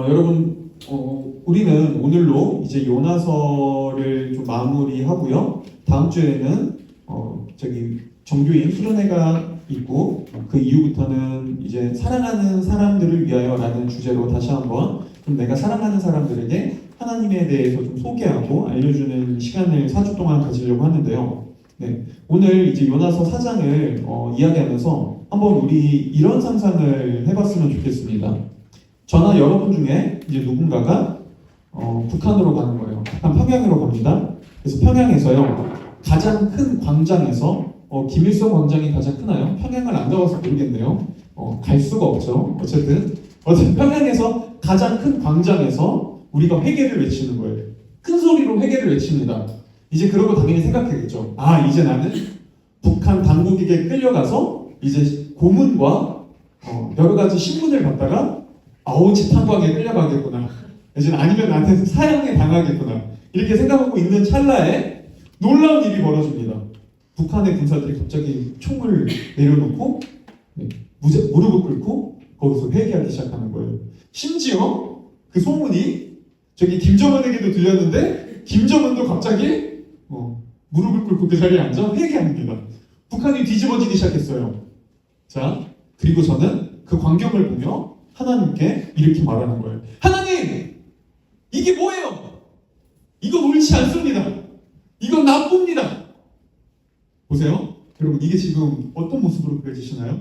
여러분, 우리는 오늘로 이제 요나서를 좀 마무리하고요. 다음 주에는 정규인 수련회가 있고 그 이후부터는 이제 사랑하는 사람들을 위하여라는 주제로 다시 한번 좀 내가 사랑하는 사람들에게 하나님에 대해서 좀 소개하고 알려주는 시간을 4주 동안 가지려고 하는데요. 네, 오늘 이제 요나서 4장을 이야기하면서 한번 우리 이런 상상을 해봤으면 좋겠습니다. 저나 여러분 중에 이제 누군가가 북한으로 가는 거예요. 북한 평양으로 갑니다. 그래서 평양에서요 가장 큰 광장에서 김일성 광장이 가장 크나요? 평양을 안 가봐서 모르겠네요. 갈 수가 없죠. 어쨌든 평양에서 가장 큰 광장에서 우리가 회개를 외치는 거예요. 큰 소리로 회개를 외칩니다. 이제 그러고 당연히 생각하겠죠. 아, 이제 나는 북한 당국에게 끌려가서 이제 고문과 여러 가지 신문을 받다가 재판관에 끌려가겠구나. 이제 아니면 나한테 사형에 당하겠구나. 이렇게 생각하고 있는 찰나에 놀라운 일이 벌어집니다. 북한의 군사들이 갑자기 총을 내려놓고 무릎을 꿇고 거기서 회개하기 시작하는 거예요. 심지어 그 소문이 저기 김정은에게도 들렸는데 김정은도 갑자기 무릎을 꿇고 그 자리에 앉아 회개합니다. 북한이 뒤집어지기 시작했어요. 자, 그리고 저는 그 광경을 보며 하나님께 이렇게 말하는 거예요. 하나님! 이게 뭐예요? 이건 옳지 않습니다. 이건 나쁩니다. 보세요. 여러분, 이게 지금 어떤 모습으로 그려지시나요?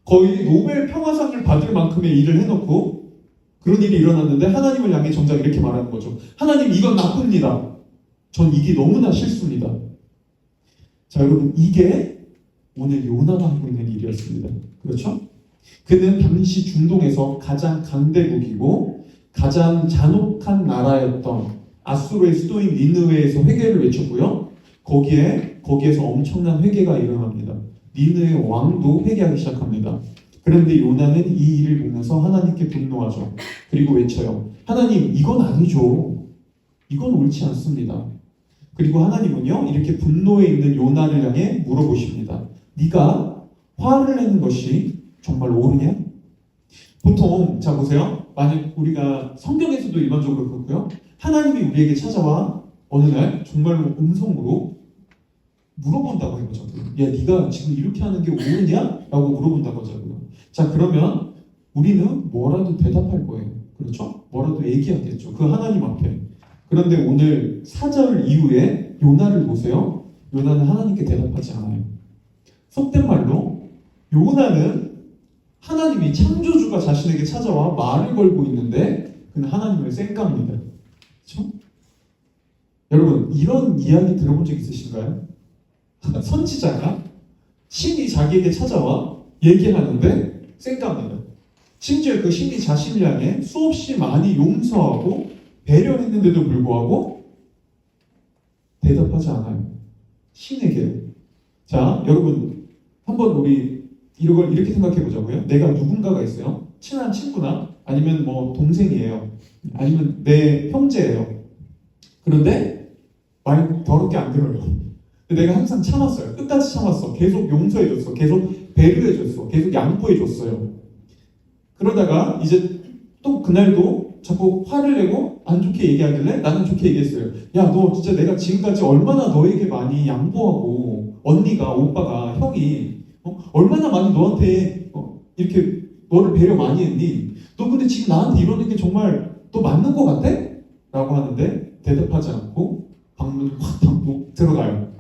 거의 노벨 평화상을 받을 만큼의 일을 해놓고 그런 일이 일어났는데 하나님을 향해 정작 이렇게 말하는 거죠. 하나님, 이건 나쁩니다. 전 이게 너무나 싫습니다. 자, 여러분, 이게 오늘 요나가 하고 있는 일이었습니다. 그렇죠? 그는 당시 중동에서 가장 강대국이고 가장 잔혹한 나라였던 아수르의 수도인 니느웨에서 회개를 외쳤고요. 거기에서 엄청난 회개가 일어납니다. 니느웨 왕도 회개하기 시작합니다. 그런데 요나는 이 일을 보면서 하나님께 분노하죠. 그리고 외쳐요. 하나님, 이건 아니죠. 이건 옳지 않습니다. 그리고 하나님은요, 이렇게 분노에 있는 요나를 향해 물어보십니다. 네가 화를 내는 것이 정말 옳으냐? 보통 자 보세요. 만약 우리가 성경에서도 일반적으로 그렇고요. 하나님이 우리에게 찾아와 어느 날 정말로 음성으로 물어본다고 해보죠. 야, 네가 지금 이렇게 하는 게 옳으냐? 라고 물어본다고 하자고요. 자, 그러면 우리는 뭐라도 대답할 거예요. 그렇죠? 뭐라도 얘기하겠죠. 그 하나님 앞에. 그런데 오늘 4절 이후에 요나를 보세요. 요나는 하나님께 대답하지 않아요. 속된 말로 요나는 하나님이 창조주가 자신에게 찾아와 말을 걸고 있는데 그는 하나님을 쌩깝니다. 그렇죠? 여러분, 이런 이야기 들어본 적 있으신가요? 선지자가 신이 자기에게 찾아와 얘기하는데 쌩깝니다. 심지어 그 신이 자신을 향해 수없이 많이 용서하고 배려했는데도 불구하고 대답하지 않아요. 신에게. 자, 여러분, 한번 우리 이걸 이렇게 생각해 보자고요. 내가 누군가가 있어요. 친한 친구나 아니면 뭐 동생이에요. 아니면 내 형제예요. 그런데 말 더럽게 안 들어요. 근데 내가 항상 참았어요. 끝까지 참았어. 계속 용서해줬어. 계속 배려해줬어. 계속 양보해줬어요. 그러다가 이제 또 그날도 자꾸 화를 내고 안 좋게 얘기하길래 나는 좋게 얘기했어요. 야, 너 진짜 내가 지금까지 얼마나 너에게 많이 양보하고 언니가, 오빠가, 형이 얼마나 많이 너한테 이렇게 너를 배려 많이 했니? 너 근데 지금 나한테 이러는 게 정말 너 맞는 거 같아? 라고 하는데 대답하지 않고 방문을 확 닫고 들어가요.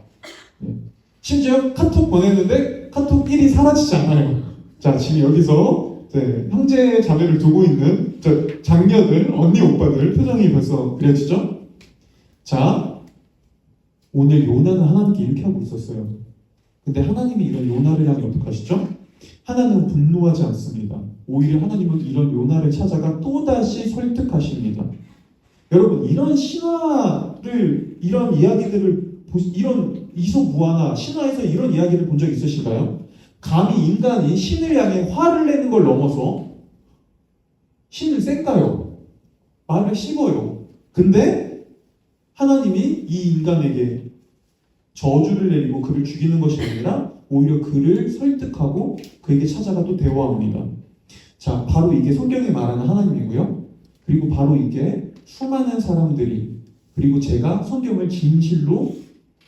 심지어 카톡 보냈는데 카톡 1이 사라지지 않아요. 자, 지금 여기서 형제 자매를 두고 있는 장녀들, 언니, 오빠들 표정이 벌써 그려지죠? 자, 오늘 요나는 하나님께 이렇게 하고 있었어요. 근데 하나님이 이런 요나를 향해 어떻게 하시죠? 하나님은 분노하지 않습니다. 오히려 하나님은 이런 요나를 찾아가 또다시 설득하십니다. 여러분, 이런 신화를, 이런 이야기들을, 이런 이솝우화나 신화에서 이런 이야기를 본 적 있으신가요? 감히 인간이 신을 향해 화를 내는 걸 넘어서 신을 쌩까요. 말을 씹어요. 근데 하나님이 이 인간에게 저주를 내리고 그를 죽이는 것이 아니라 오히려 그를 설득하고 그에게 찾아가 또 대화합니다. 자, 바로 이게 성경이 말하는 하나님이고요. 그리고 바로 이게 수많은 사람들이, 그리고 제가 성경을 진실로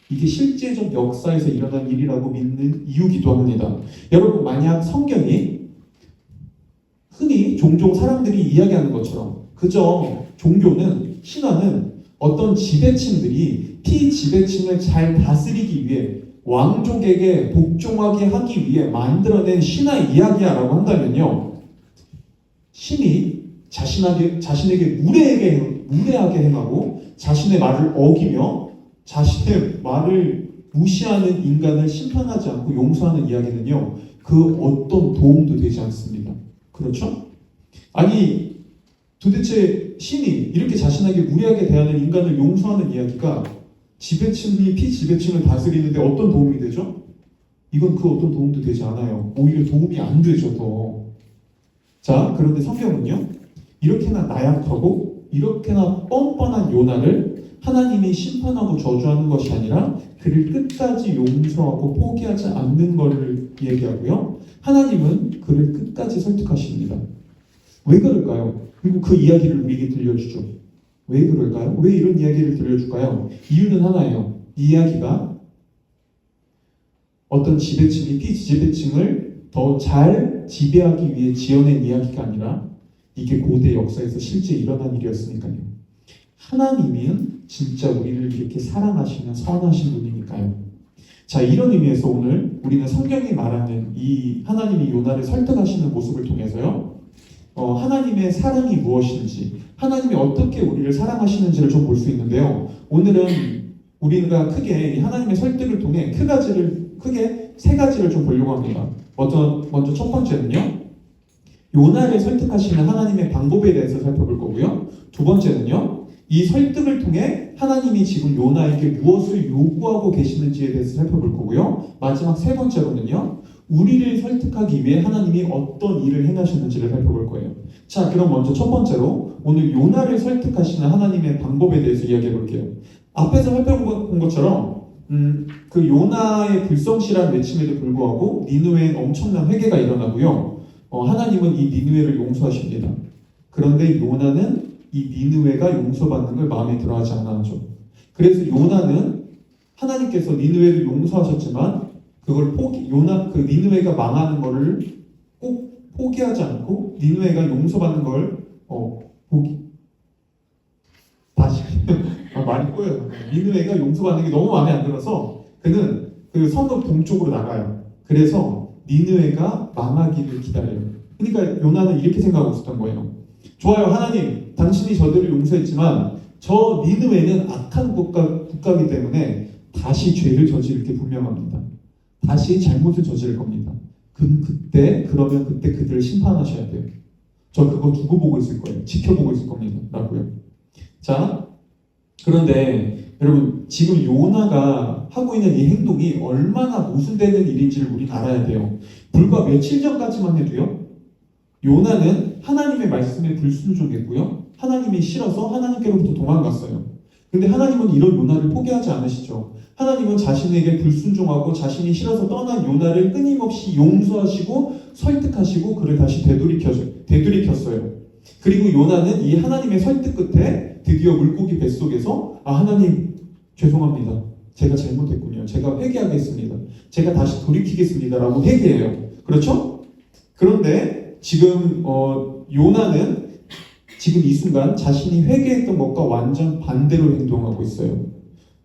이게 실제적 역사에서 일어난 일이라고 믿는 이유기도 합니다. 여러분, 만약 성경이 흔히 종종 사람들이 이야기하는 것처럼 그저 종교는, 신화는 어떤 지배층들이 피지배층을 잘 다스리기 위해 왕족에게 복종하게 하기 위해 만들어낸 신화 이야기야라고 한다면요, 신이 자신에게 무례하게 행하고 자신의 말을 어기며 자신의 말을 무시하는 인간을 심판하지 않고 용서하는 이야기는요, 그 어떤 도움도 되지 않습니다. 그렇죠? 아니, 도대체 신이 이렇게 자신에게 무례하게 대하는 인간을 용서하는 이야기가 지배층이 피지배층을 다스리는데 어떤 도움이 되죠? 이건 그 어떤 도움도 되지 않아요. 오히려 도움이 안 되죠, 더. 자, 그런데 성경은요, 이렇게나 나약하고 이렇게나 뻔뻔한 요나를 하나님이 심판하고 저주하는 것이 아니라 그를 끝까지 용서하고 포기하지 않는 것을 얘기하고요, 하나님은 그를 끝까지 설득하십니다. 왜 그럴까요? 그리고 그 이야기를 우리에게 들려주죠. 왜 그럴까요? 왜 이런 이야기를 들려줄까요? 이유는 하나예요. 이 이야기가 어떤 지배층이 피지배층을 더 잘 지배하기 위해 지어낸 이야기가 아니라 이게 고대 역사에서 실제 일어난 일이었으니까요. 하나님은 진짜 우리를 이렇게 사랑하시는 선하신 분이니까요. 자, 이런 의미에서 오늘 우리는 성경이 말하는 이 하나님이 요나를 설득하시는 모습을 통해서요, 하나님의 사랑이 무엇인지, 하나님이 어떻게 우리를 사랑하시는지를 좀 볼 수 있는데요. 오늘은 우리가 크게 이 하나님의 설득을 통해 크게 세 가지를 좀 보려고 합니다. 먼저 첫 번째는요, 요나를 설득하시는 하나님의 방법에 대해서 살펴볼 거고요. 두 번째는요, 이 설득을 통해 하나님이 지금 요나에게 무엇을 요구하고 계시는지에 대해서 살펴볼 거고요. 마지막 세 번째로는요, 우리를 설득하기 위해 하나님이 어떤 일을 행하셨는지를 살펴볼 거예요. 자, 그럼 먼저 첫 번째로 오늘 요나를 설득하시는 하나님의 방법에 대해서 이야기해 볼게요. 앞에서 살펴본 것처럼 그 요나의 불성실한 외침에도 불구하고 니느웨에 엄청난 회개가 일어나고요. 하나님은 이 니느웨를 용서하십니다. 그런데 요나는 이 니느웨가 용서받는 걸 마음에 들어하지 않아 하죠. 그래서 요나는 하나님께서 니느웨를 용서하셨지만 그걸 그 니느웨가 망하는 거를 꼭 포기하지 않고 니느웨가 용서받는 걸 다시 말이 꼬여요. 니느웨가 용서받는 게 너무 마음에 안 들어서 그는 그 성읍 동쪽으로 나가요. 그래서 니느웨가 망하기를 기다려요. 그러니까 요나는 이렇게 생각하고 있었던 거예요. 좋아요, 하나님, 당신이 저들을 용서했지만 저 니느웨는 악한 국가이기 때문에 다시 죄를 저지를 게 분명합니다. 다시 잘못을 저지를 겁니다. 그러면 그때 그들을 심판하셔야 돼요. 저 그거 두고 보고 있을 거예요. 지켜보고 있을 겁니다. 라고요. 자, 그런데 여러분, 지금 요나가 하고 있는 이 행동이 얼마나 모순되는 일인지를 우리는 알아야 돼요. 불과 며칠 전까지만 해도요, 요나는 하나님의 말씀에 불순종했고요, 하나님이 싫어서 하나님께로부터 도망갔어요. 근데 하나님은 이런 요나를 포기하지 않으시죠. 하나님은 자신에게 불순종하고 자신이 싫어서 떠난 요나를 끊임없이 용서하시고 설득하시고 그를 다시 되돌이켰어요. 그리고 요나는 이 하나님의 설득 끝에 드디어 물고기 뱃속에서 하나님 죄송합니다. 제가 잘못했군요. 제가 회개하겠습니다. 제가 다시 돌이키겠습니다. 라고 회개해요. 그렇죠? 그런데 지금 요나는 지금 이 순간 자신이 회개했던 것과 완전 반대로 행동하고 있어요.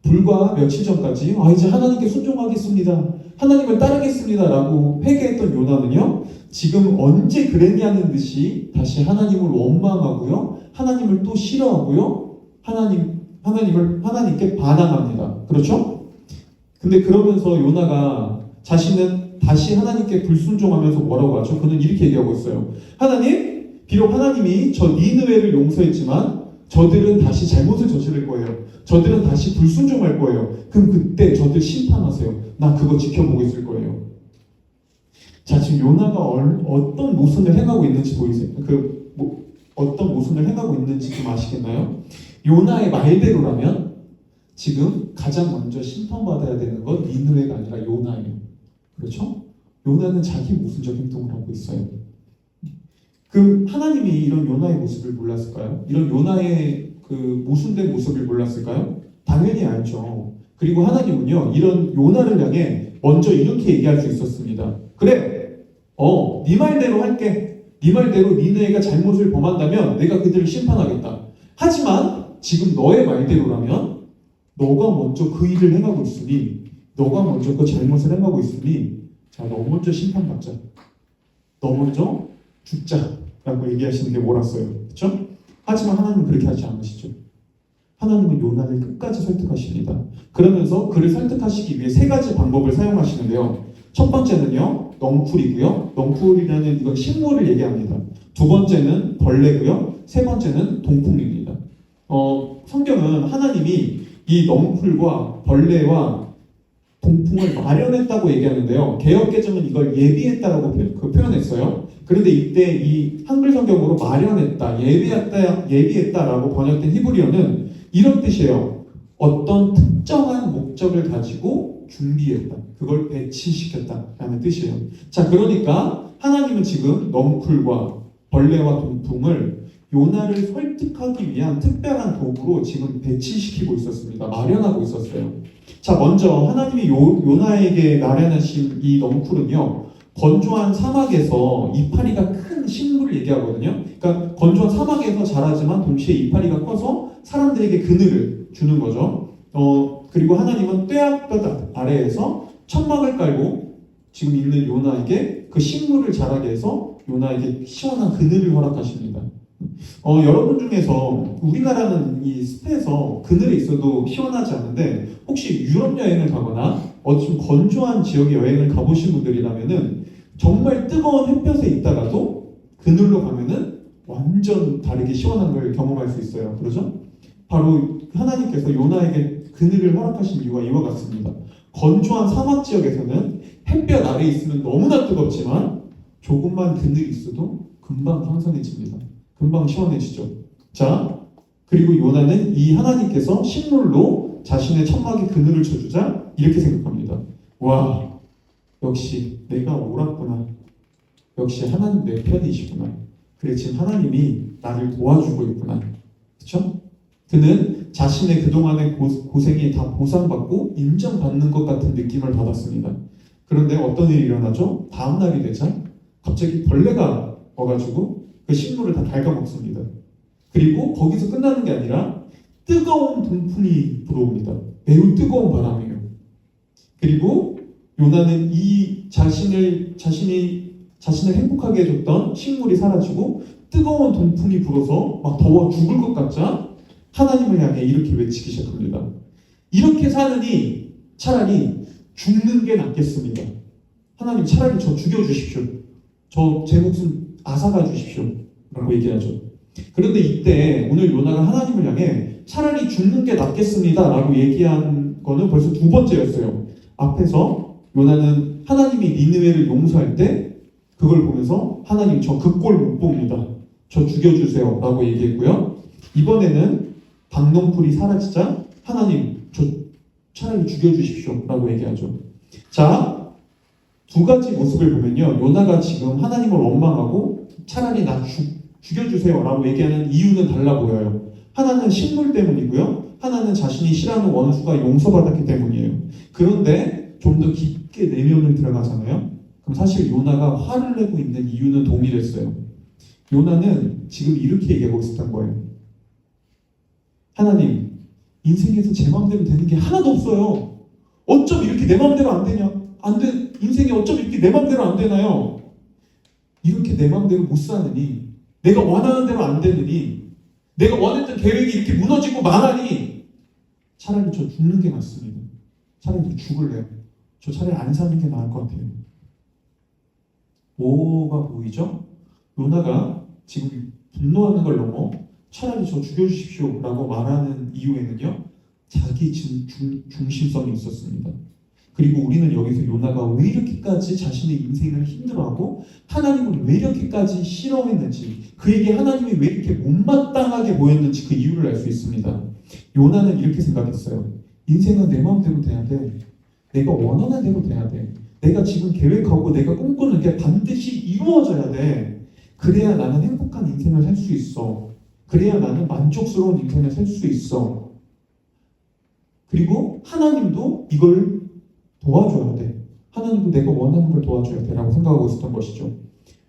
불과 며칠 전까지 이제 하나님께 순종하겠습니다. 하나님을 따르겠습니다. 라고 회개했던 요나는요, 지금 언제 그랬냐는 듯이 다시 하나님을 원망하고요, 하나님을 또 싫어하고요, 하나님께 반항합니다. 그렇죠? 근데 그러면서 요나가 자신은 다시 하나님께 불순종하면서 뭐라고 하죠? 그는 이렇게 얘기하고 있어요. 하나님, 비록 하나님이 저 니느웨를 용서했지만 저들은 다시 잘못을 저지를 거예요. 저들은 다시 불순종할 거예요. 그럼 그때 저들 심판하세요. 나 그거 지켜보고 있을 거예요. 자, 지금 요나가 어떤 모순을 행하고 있는지 보이세요? 어떤 모순을 행하고 있는지 좀 아시겠나요? 요나의 말대로라면 지금 가장 먼저 심판받아야 되는 건 니느웨가 아니라 요나예요. 그렇죠? 요나는 자기 모순적 행동을 하고 있어요. 그 하나님이 이런 요나의 모습을 몰랐을까요? 이런 요나의 그 모순된 모습을 몰랐을까요? 당연히 알죠. 그리고 하나님은요, 이런 요나를 향해 먼저 이렇게 얘기할 수 있었습니다. 그래, 네 말대로 할게. 네 말대로 니네가 잘못을 범한다면 내가 그들을 심판하겠다. 하지만 지금 너의 말대로라면 너가 먼저 그 일을 행하고 있으니, 너가 먼저 그 잘못을 행하고 있으니, 자, 너 먼저 심판받자. 너 먼저 죽자라고 얘기하시는 게 옳았어요. 그렇죠? 하지만 하나님은 그렇게 하지 않으시죠. 하나님은 요나를 끝까지 설득하십니다. 그러면서 그를 설득하시기 위해 세 가지 방법을 사용하시는데요. 첫 번째는요, 넝쿨이고요. 넝쿨이라는 이건 식물을 얘기합니다. 두 번째는 벌레고요. 세 번째는 동풍입니다. 성경은 하나님이 이 넝쿨과 벌레와 동풍을 마련했다고 얘기하는데요. 개역개정은 이걸 예비했다라고 표현했어요. 그런데 이때 이 한글 성경으로 마련했다, 예비했다라고 번역된 히브리어는 이런 뜻이에요. 어떤 특정한 목적을 가지고 준비했다. 그걸 배치시켰다라는 뜻이에요. 자, 그러니까 하나님은 지금 넝쿨과 벌레와 동풍을 요나를 설득하기 위한 특별한 도구로 지금 배치시키고 있었습니다. 마련하고 있었어요. 자, 먼저 하나님이 요나에게 마련하신 이 넝쿨은요, 건조한 사막에서 이파리가 큰 식물을 얘기하거든요. 그러니까 건조한 사막에서 자라지만 동시에 이파리가 커서 사람들에게 그늘을 주는 거죠. 그리고 하나님은 뙤약볕 아래에서 천막을 깔고 지금 있는 요나에게 그 식물을 자라게 해서 요나에게 시원한 그늘을 허락하십니다. 여러분 중에서 우리나라는 이 습해서 그늘에 있어도 시원하지 않은데 혹시 유럽 여행을 가거나 좀 건조한 지역에 여행을 가보신 분들이라면은 정말 뜨거운 햇볕에 있다가도 그늘로 가면은 완전 다르게 시원한 걸 경험할 수 있어요. 그러죠? 바로 하나님께서 요나에게 그늘을 허락하신 이유가 이와 같습니다. 건조한 사막 지역에서는 햇볕 아래에 있으면 너무나 뜨겁지만 조금만 그늘이 있어도 금방 황선해집니다. 금방 시원해지죠. 자, 그리고 요나는 이 하나님께서 식물로 자신의 천막에 그늘을 쳐주자 이렇게 생각합니다. 와, 역시 내가 옳았구나. 역시 하나님 내 편이시구나. 그래, 지금 하나님이 나를 도와주고 있구나. 그렇죠? 그는 자신의 그동안의 고생이 다 보상받고 인정받는 것 같은 느낌을 받았습니다. 그런데 어떤 일이 일어나죠? 다음 날이 되자 갑자기 벌레가 와가지고 그 식물을 다 갉아먹습니다. 그리고 거기서 끝나는 게 아니라 뜨거운 동풍이 불어옵니다. 매우 뜨거운 바람이에요. 그리고 요나는 이 자신을 행복하게 해줬던 식물이 사라지고 뜨거운 동풍이 불어서 막 더워 죽을 것 같자 하나님을 향해 이렇게 외치기 시작합니다. 이렇게 사느니 차라리 죽는 게 낫겠습니다. 하나님, 차라리 저 죽여주십시오. 제 목숨 앗아가 주십시오. 라고 얘기하죠. 그런데 이때 오늘 요나가 하나님을 향해 차라리 죽는 게 낫겠습니다. 라고 얘기한 거는 벌써 두 번째였어요. 앞에서 요나는 하나님이 니느웨를 용서할 때 그걸 보면서 하나님, 저 그 꼴 못 봅니다. 저 죽여주세요. 라고 얘기했고요. 이번에는 박넝쿨이 사라지자 하나님, 저 차라리 죽여주십시오. 라고 얘기하죠. 자, 두 가지 모습을 보면요. 요나가 지금 하나님을 원망하고 차라리 나 죽여주세요. 라고 얘기하는 이유는 달라 보여요. 하나는 식물 때문이고요. 하나는 자신이 싫어하는 원수가 용서받았기 때문이에요. 그런데 좀 더 깊게 내면을 들어가잖아요. 그럼 사실 요나가 화를 내고 있는 이유는 동일했어요. 요나는 지금 이렇게 얘기하고 있었던 거예요. 하나님, 인생에서 제 마음대로 되는 게 하나도 없어요. 어쩜 이렇게 내 마음대로 안 되냐? 인생이 어쩜 이렇게 내 마음대로 안 되나요? 이렇게 내 마음대로 못 사느니, 내가 원하는 대로 안 되느니, 내가 원했던 계획이 이렇게 무너지고 말하니 차라리 저 죽는 게 낫습니다. 차라리 죽을래요. 저 차라리 안 사는 게 나을 것 같아요. 뭐가 보이죠? 요나가 지금 분노하는 걸 넘어 차라리 저 죽여주십시오 라고 말하는 이유에는요, 자기 중심성이 있었습니다. 그리고 우리는 여기서 요나가 왜 이렇게까지 자신의 인생을 힘들어하고 하나님을 왜 이렇게까지 싫어했는지, 그에게 하나님이 왜 이렇게 못마땅하게 보였는지 그 이유를 알 수 있습니다. 요나는 이렇게 생각했어요. 인생은 내 마음대로 돼야 돼. 내가 원하는 대로 돼야 돼. 내가 지금 계획하고 내가 꿈꾸는 게 반드시 이루어져야 돼. 그래야 나는 행복한 인생을 살 수 있어. 그래야 나는 만족스러운 인생을 살 수 있어. 그리고 하나님도 이걸 도와줘야 돼. 하나님도 내가 원하는 걸 도와줘야 돼 라고 생각하고 있었던 것이죠.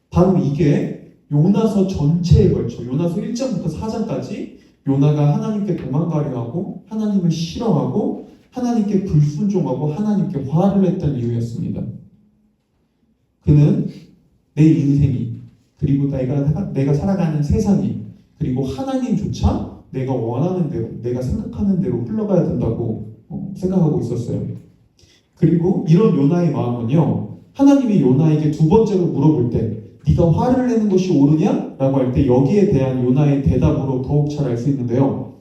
바로 이게 요나서 전체에 걸쳐 요나서 1장부터 4장까지 요나가 하나님께 도망가려 하고 하나님을 싫어하고 하나님께 불순종하고 하나님께 화를 냈던 이유였습니다. 그는 내 인생이 그리고 내가 살아가는 세상이 그리고 하나님조차 내가 원하는 대로 내가 생각하는 대로 흘러가야 된다고 생각하고 있었어요. 그리고 이런 요나의 마음은요, 하나님이 요나에게 두 번째로 물어볼 때 네가 화를 내는 것이 옳으냐? 라고 할 때 여기에 대한 요나의 대답으로 더욱 잘 알 수 있는데요.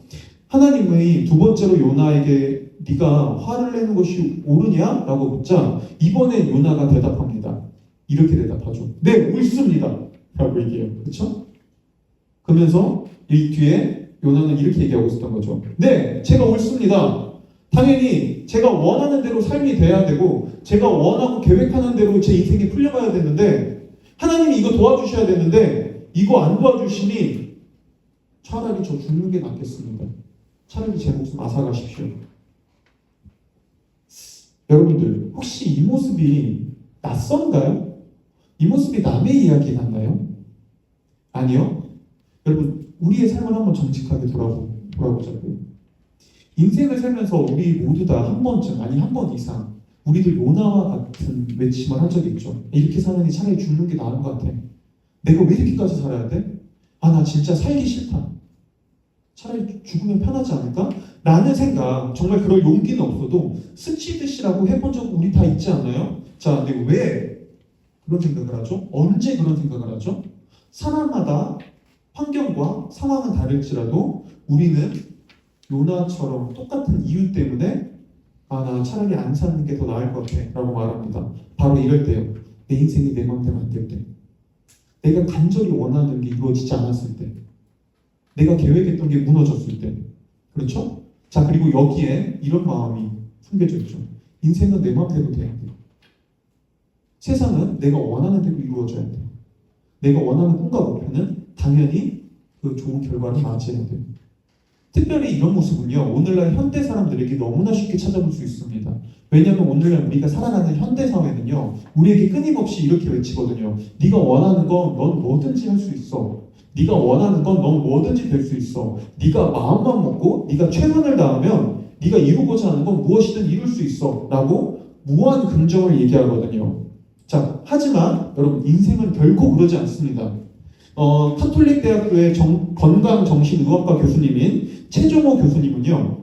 하나님이 두 번째로 요나에게 네가 화를 내는 것이 옳으냐? 라고 묻자 이번엔 요나가 대답합니다. 이렇게 대답하죠. 네, 옳습니다. 라고 얘기해요. 그렇죠? 그러면서 이 뒤에 요나는 이렇게 얘기하고 있었던 거죠. 네, 제가 옳습니다. 당연히 제가 원하는 대로 삶이 돼야 되고 제가 원하고 계획하는 대로 제 인생이 풀려가야 되는데 하나님이 이거 도와주셔야 되는데 이거 안 도와주시니 차라리 저 죽는 게 낫겠습니다. 차라리 제 목숨 앗아가십시오. 여러분들 혹시 이 모습이 낯선가요? 이 모습이 남의 이야기 같나요? 아니요. 여러분 우리의 삶을 한번 정직하게 돌아보자고요. 인생을 살면서 우리 모두 다 한 번쯤 아니 한 번 이상 우리도 요나와 같은 외침을 한 적이 있죠. 이렇게 사느니 차라리 죽는 게 나은 것 같아. 내가 왜 이렇게까지 살아야 돼? 아, 나 진짜 살기 싫다. 차라리 죽으면 편하지 않을까? 라는 생각, 정말 그럴 용기는 없어도 스치듯이라고 해본 적 우리 다 있지 않나요? 자, 근데 왜 그런 생각을 하죠? 언제 그런 생각을 하죠? 사람마다 환경과 상황은 다를지라도 우리는 요나처럼 똑같은 이유 때문에 아, 나 차라리 안 사는 게 더 나을 것 같아 라고 말합니다. 바로 이럴 때요. 내 인생이 내 마음대로 안 될 때, 내가 간절히 원하는 게 이루어지지 않았을 때, 내가 계획했던 게 무너졌을 때, 그렇죠? 자, 그리고 여기에 이런 마음이 숨겨져 있죠. 인생은 내 마음대로 돼야 돼요. 세상은 내가 원하는 대로 이루어져야 돼요. 내가 원하는 꿈과 목표는 당연히 그 좋은 결과를 맞이해야 돼요. 특별히 이런 모습은요, 오늘날 현대 사람들에게 너무나 쉽게 찾아볼 수 있습니다. 왜냐하면 오늘날 우리가 살아가는 현대 사회는요, 우리에게 끊임없이 이렇게 외치거든요. 네가 원하는 건 넌 뭐든지 할 수 있어. 네가 원하는 건 넌 뭐든지 될 수 있어. 네가 마음만 먹고 네가 최선을 다하면 네가 이루고자 하는 건 무엇이든 이룰 수 있어. 라고 무한 긍정을 얘기하거든요. 자, 하지만 여러분 인생은 결코 그러지 않습니다. 카톨릭 대학교의 건강정신의학과 교수님인 최종호 교수님은요,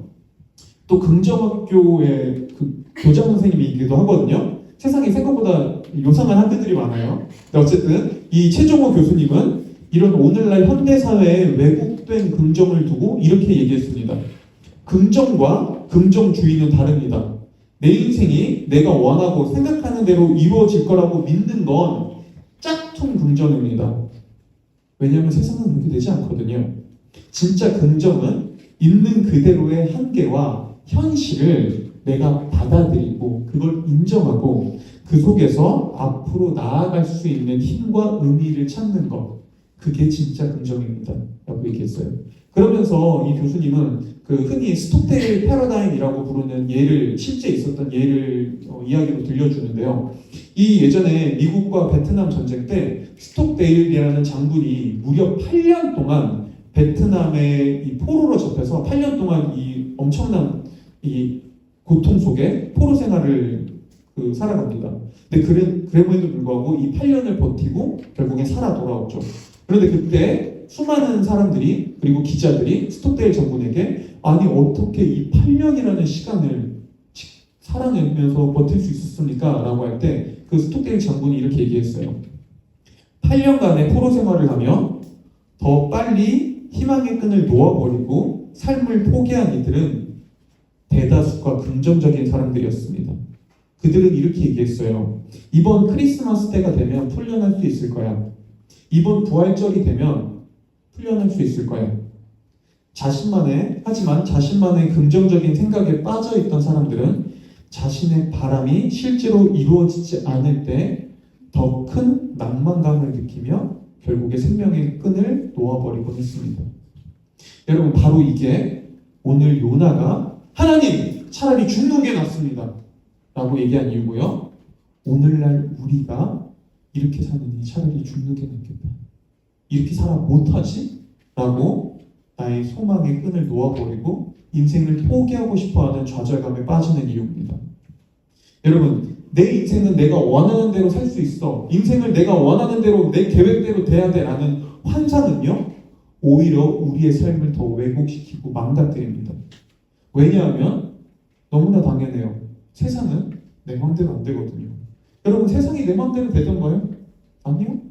또 긍정학교의 그 교장 선생님이기도 하거든요. 세상에 생각보다 요상한 학교들이 많아요. 근데 어쨌든 이 최종호 교수님은 이런 오늘날 현대사회의 왜곡된 긍정을 두고 이렇게 얘기했습니다. 긍정과 긍정주의는 다릅니다. 내 인생이 내가 원하고 생각하는 대로 이루어질 거라고 믿는 건 짝퉁 긍정입니다. 왜냐하면 세상은 그렇게 되지 않거든요. 진짜 긍정은 있는 그대로의 한계와 현실을 내가 받아들이고 그걸 인정하고 그 속에서 앞으로 나아갈 수 있는 힘과 의미를 찾는 것, 그게 진짜 긍정입니다 라고 얘기했어요. 그러면서 이 교수님은 그 흔히 스톡데일 패러다임이라고 부르는 예를, 실제 있었던 예를 이야기로 들려주는데요. 이 예전에 미국과 베트남 전쟁 때 스톡데일이라는 장군이 무려 8년 동안 베트남의 이 포로로 잡혀서 8년 동안 이 엄청난 이 고통 속에 포로 생활을 살아갑니다. 근데 그럼에도 불구하고 이 8년을 버티고 결국에 살아 돌아오죠. 그런데 그때 수많은 사람들이 그리고 기자들이 스톡데일 장군에게 아니 어떻게 이 8년이라는 시간을 살아내면서 버틸 수 있었습니까? 라고 할 때 그 스톡데일 장군이 이렇게 얘기했어요. 8년간의 포로 생활을 하며 더 빨리 희망의 끈을 놓아버리고 삶을 포기한 이들은 대다수가 긍정적인 사람들이었습니다. 그들은 이렇게 얘기했어요. 이번 크리스마스 때가 되면 풀려날 수 있을 거야. 이번 부활절이 되면 풀려날 수 있을 거야. 하지만 자신만의 긍정적인 생각에 빠져있던 사람들은 자신의 바람이 실제로 이루어지지 않을 때 더 큰 낭만감을 느끼며 결국에 생명의 끈을 놓아버리곤 했습니다. 여러분, 바로 이게 오늘 요나가 하나님 차라리 죽는 게 낫습니다 라고 얘기한 이유고요. 오늘날 우리가 이렇게 사느니 차라리 죽는 게 낫겠다. 이렇게 살아 못하지? 라고 나의 소망의 끈을 놓아버리고 인생을 포기하고 싶어하는 좌절감에 빠지는 이유입니다. 여러분, 내 인생은 내가 원하는 대로 살 수 있어. 인생을 내가 원하는 대로 내 계획대로 돼야 돼 라는 환상은요, 오히려 우리의 삶을 더 왜곡시키고 망가뜨립니다. 왜냐하면 너무나 당연해요. 세상은 내 마음대로 안 되거든요. 여러분, 세상이 내 마음대로 되던가요? 아니요.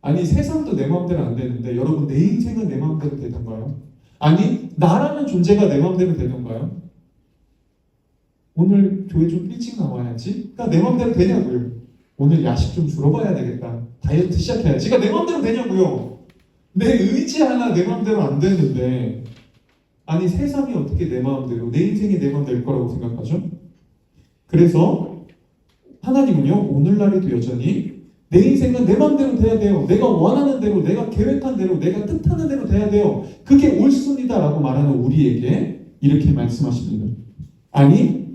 아니, 세상도 내 마음대로 안 되는데 여러분, 내 인생은 내 마음대로 되던가요? 아니, 나라는 존재가 내 마음대로 되던가요? 오늘 교회 좀 일찍 나와야지. 그러니까 내 마음대로 되냐고요. 오늘 야식 좀 줄여봐야 되겠다. 다이어트 시작해야지. 그러니까 내 마음대로 되냐고요. 내 의지 하나 내 마음대로 안 되는데, 아니, 세상이 어떻게 내 마음대로, 내 인생이 내 마음대로 될 거라고 생각하죠? 그래서 하나님은요, 오늘날에도 여전히 내 인생은 내 마음대로 돼야 돼요. 내가 원하는 대로, 내가 계획한 대로, 내가 뜻하는 대로 돼야 돼요. 그게 옳습니다 라고 말하는 우리에게 이렇게 말씀하십니다. 아니,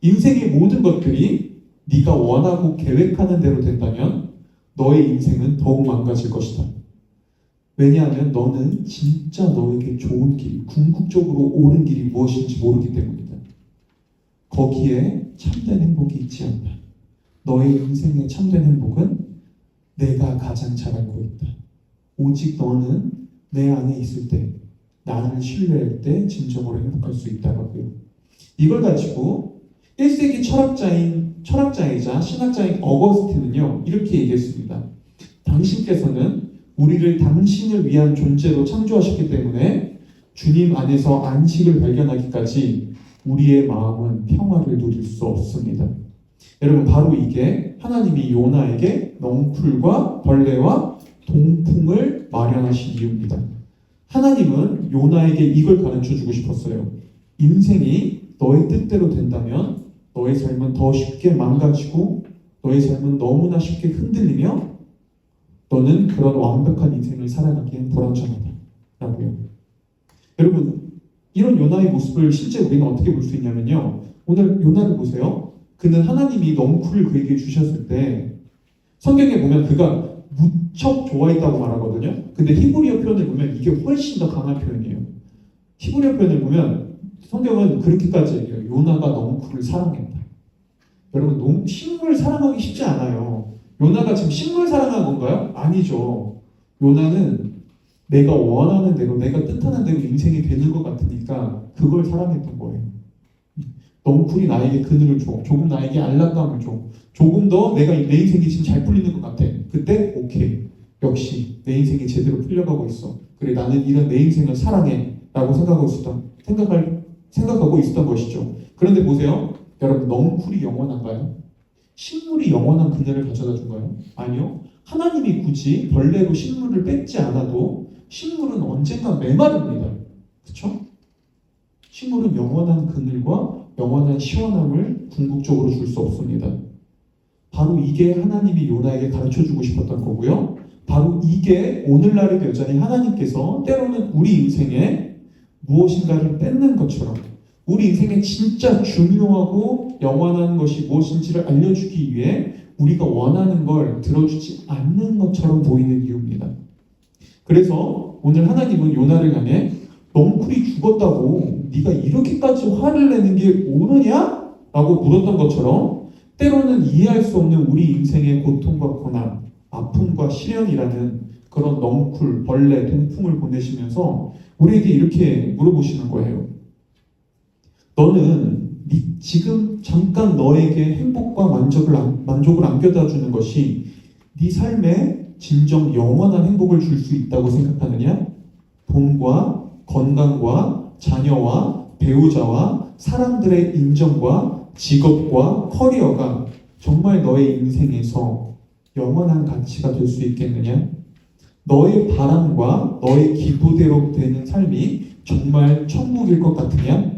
인생의 모든 것들이 네가 원하고 계획하는 대로 된다면 너의 인생은 더욱 망가질 것이다. 왜냐하면 너는 진짜 너에게 좋은 길, 궁극적으로 옳은 길이 무엇인지 모르기 때문이다. 거기에 참된 행복이 있지 않다. 너의 인생의 참된 행복은 내가 가장 잘 알고 있다. 오직 너는 내 안에 있을 때, 나를 신뢰할 때 진정으로 행복할 수 있다고요. 이걸 가지고 1세기 철학자이자 신학자인 어거스틴은요, 이렇게 얘기했습니다. 당신께서는 우리를 당신을 위한 존재로 창조하셨기 때문에 주님 안에서 안식을 발견하기까지 우리의 마음은 평화를 누릴 수 없습니다. 여러분, 바로 이게 하나님이 요나에게 넝쿨과 벌레와 동풍을 마련하신 이유입니다. 하나님은 요나에게 이걸 가르쳐주고 싶었어요. 인생이 너의 뜻대로 된다면 너의 삶은 더 쉽게 망가지고 너의 삶은 너무나 쉽게 흔들리며 너는 그런 완벽한 인생을 살아가기엔 불완전하다 라고요. 여러분, 이런 요나의 모습을 실제 우리는 어떻게 볼 수 있냐면요, 오늘 요나를 보세요. 그는 하나님이 넝쿨을 그에게 주셨을 때 성경에 보면 그가 무척 좋아했다고 말하거든요. 근데 히브리어 표현을 보면 이게 훨씬 더 강한 표현이에요. 히브리어 표현을 보면 성경은 그렇게까지 얘기해요. 요나가 넝쿨을 사랑했다. 여러분, 식물 사랑하기 쉽지 않아요. 요나가 지금 식물 사랑한 건가요? 아니죠. 요나는 내가 원하는 대로, 내가 뜻하는 대로 인생이 되는 것 같으니까 그걸 사랑했던 거예요. 넝쿨이 나에게 그늘을 줘. 조금 나에게 안락감을 줘. 조금 더 내가 내 인생이 지금 잘 풀리는 것 같아. 그때 오케이. 역시 내 인생이 제대로 풀려가고 있어. 그래, 나는 이런 내 인생을 사랑해. 라고 생각하고 있었던 것이죠. 그런데 보세요. 여러분, 넝쿨이 영원한가요? 식물이 영원한 그늘을 가져다 준가요? 아니요. 하나님이 굳이 벌레로 식물을 뺏지 않아도 식물은 언젠가 메마릅니다. 그렇죠? 식물은 영원한 그늘과 영원한 시원함을 궁극적으로 줄 수 없습니다. 바로 이게 하나님이 요나에게 가르쳐주고 싶었던 거고요. 바로 이게 오늘날의 여전히 하나님께서 때로는 우리 인생에 무엇인가를 뺏는 것처럼 우리 인생에 진짜 중요하고 영원한 것이 무엇인지를 알려주기 위해 우리가 원하는 걸 들어주지 않는 것처럼 보이는 이유입니다. 그래서 오늘 하나님은 요나를 향해 넝쿨이 죽었다고 네가 이렇게까지 화를 내는 게 옳으냐? 라고 물었던 것처럼 때로는 이해할 수 없는 우리 인생의 고통과 고난, 아픔과 시련이라는 그런 넝쿨, 벌레, 동풍을 보내시면서 우리에게 이렇게 물어보시는 거예요. 너는 지금 잠깐 너에게 행복과 만족을 안겨다 주는 것이 네 삶에 진정 영원한 행복을 줄 수 있다고 생각하느냐? 돈과 건강과 자녀와 배우자와 사람들의 인정과 직업과 커리어가 정말 너의 인생에서 영원한 가치가 될 수 있겠느냐? 너의 바람과 너의 기도대로 되는 삶이 정말 천국일 것 같으냐?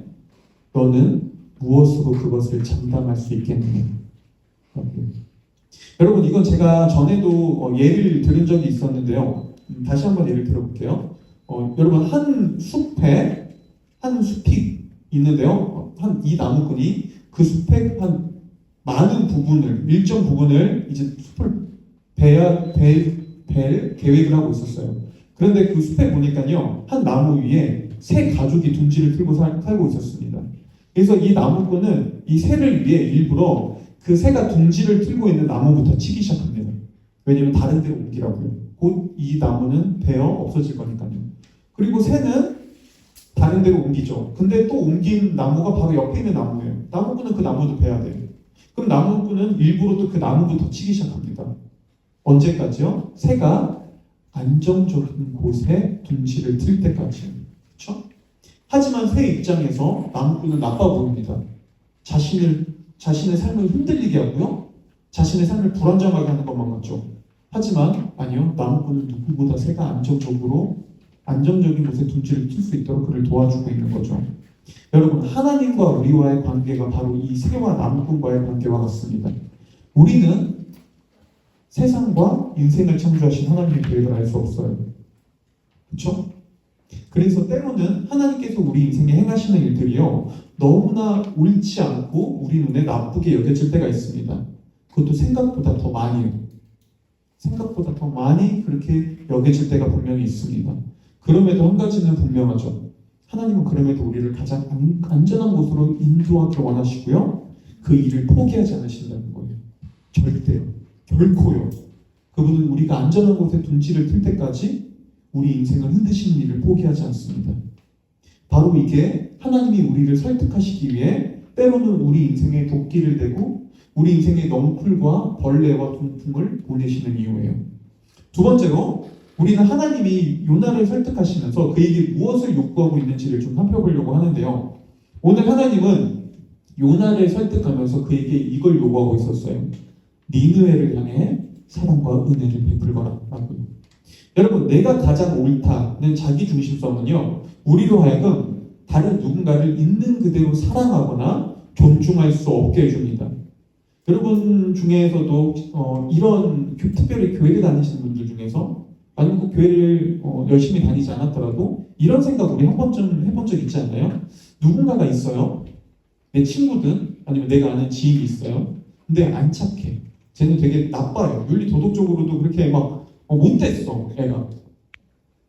너는 무엇으로 그것을 장담할 수 있겠느냐? 여러분 이건 제가 전에도 예를 들은 적이 있었는데요. 다시 한번 예를 들어볼게요. 여러분 한 숲이 있는데요. 한 이 나무꾼이 그 숲의 한 많은 부분을 일정 부분을 이제 숲을 벨 계획을 하고 있었어요. 그런데 그 숲에 보니까요 한 나무 위에 새 가족이 둥지를 틀고 살고 있었습니다. 그래서 이 나무꾼은 이 새를 위해 일부러 그 새가 둥지를 틀고 있는 나무부터 치기 시작합니다. 왜냐면 다른 데로 옮기라고요. 곧 이 나무는 베어 없어질 거니까요. 그리고 새는 다른 데로 옮기죠. 근데 또 옮긴 나무가 바로 옆에 있는 나무예요. 나무꾼은 그 나무도 베야 돼요. 그럼 나무꾼은 일부러 또 그 나무부터 치기 시작합니다. 언제까지요? 새가 안정적인 곳에 둥지를 틀 때까지요. 그렇죠? 하지만 새 입장에서 나무꾼은 나빠 보입니다. 자신의 삶을 흔들리게 하고요. 자신의 삶을 불안정하게 하는 것만 같죠. 하지만 아니요. 나무꾼은 누구보다 새가 안정적인 곳에 둥지를 틀 수 있도록 그를 도와주고 있는 거죠. 여러분 하나님과 우리와의 관계가 바로 이 새와 나무꾼과의 관계와 같습니다. 우리는 세상과 인생을 창조하신 하나님의 계획을 알 수 없어요. 그렇죠? 그래서 때로는 하나님께서 우리 인생에 행하시는 일들이요 너무나 옳지 않고 우리 눈에 나쁘게 여겨질 때가 있습니다. 그것도 생각보다 더 많이 그렇게 여겨질 때가 분명히 있습니다. 그럼에도 한 가지는 분명하죠. 하나님은 그럼에도 우리를 가장 안전한 곳으로 인도하길 원하시고요. 그 일을 포기하지 않으신다는 거예요. 절대요. 결코요. 그분은 우리가 안전한 곳에 둥지를 틀 때까지 우리 인생을 흔드시는 일을 포기하지 않습니다. 바로 이게 하나님이 우리를 설득하시기 위해 때로는 우리 인생에 도끼를 대고 우리 인생에 넝쿨과 벌레와 동풍을 보내시는 이유예요. 두 번째로 우리는 하나님이 요나를 설득하시면서 그에게 무엇을 요구하고 있는지를 좀 살펴보려고 하는데요. 오늘 하나님은 요나를 설득하면서 그에게 이걸 요구하고 있었어요. 니느웨를 향해 사랑과 은혜를 베풀거라 라고요. 여러분 내가 가장 옳다는 자기중심성은요 우리로 하여금 다른 누군가를 있는 그대로 사랑하거나 존중할 수 없게 해줍니다. 여러분 중에서도 이런 특별히 교회를 다니시는 분들 중에서 아니면 그 교회를 열심히 다니지 않았더라도 이런 생각 우리 한 번쯤 해본 적 있지 않나요? 누군가가 있어요. 내 친구든 아니면 내가 아는 지인이 있어요. 근데 안 착해. 쟤는 되게 나빠요. 윤리 도덕적으로도 그렇게 막 못됐어 애가.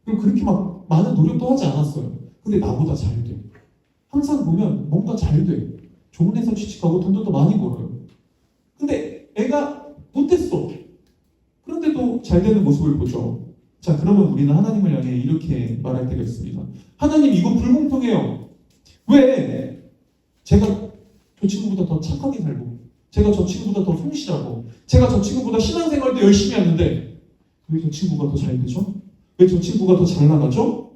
그리고 그렇게 막 많은 노력도 하지 않았어요. 근데 나보다 잘 돼. 항상 보면 뭔가 잘 돼. 좋은 회사 취직하고 돈도 더 많이 벌어요. 근데 애가 못됐어. 그런데도 잘 되는 모습을 보죠. 자, 그러면 우리는 하나님을 향해 이렇게 말할 때가 있습니다. 하나님, 이거 불공평해요. 왜? 제가 저 친구보다 더 착하게 살고, 제가 저 친구보다 더 성실하고, 제가 저 친구보다 신앙생활도 열심히 하는데, 왜 저 친구가 더 잘 되죠? 왜 저 친구가 더 잘 나가죠?